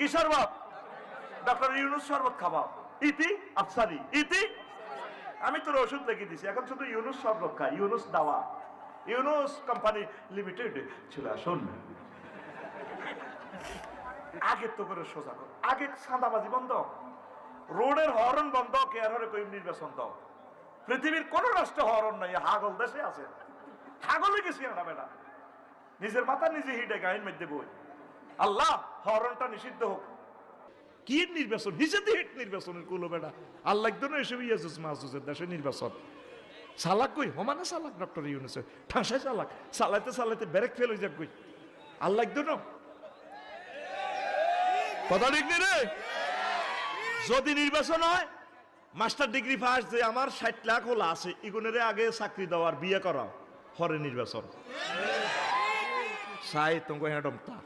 কি শরবত? ডক্টর ইউনুস শরবত খাওয়াও। ইতি আফসারি ইতি, আমি তোর ওষুধ লিখে দিছি, এখন শুধু ইউনুস শরবত খা। ইউনুস দাওয়া, ইউনুস কোম্পানি লিমিটেড ছিল। শোন, আগে তো করে সোজা কর, আগে সাদাবাজি বন্ধ, রোডের হরন বন্ধ, কেয়ারে কই নির্বাচন দাও। পৃথিবীর কোন রাষ্ট্র হরন নাই, হাগল দেশে আছে। হাগলে গেছি না বেটা, নিজের মাথা নিজে হিটে গাইন মধ্যে বই। আল্লাহ হরনটা নিষিদ্ধ হোক। কি নির্বাচন হিসেবে হিট নির্বাচনের কুলো বেটা, আল্লাহ একদম এসব ইয়াজুস মাহজুজের দেশে নির্বাচন। সালাক কই হমানে সালাক ডক্টর ইউনুসে ঠাসায় সালাক, চালাইতে চালাইতে ব্রেক ফেল হয়ে যাক কই। আল্লাহ একদম কথা ঠিক নেই রে। যদি নির্বাচন হয়, মাস্টার ডিগ্রি পাস যে আমার 60 লাখ হলা আছে, ইগুনের আগে চাকরি দেওয়ার বিয়ে করা হরে নির্বাচন চাই তোমাকে হ্যাঁ ডমতা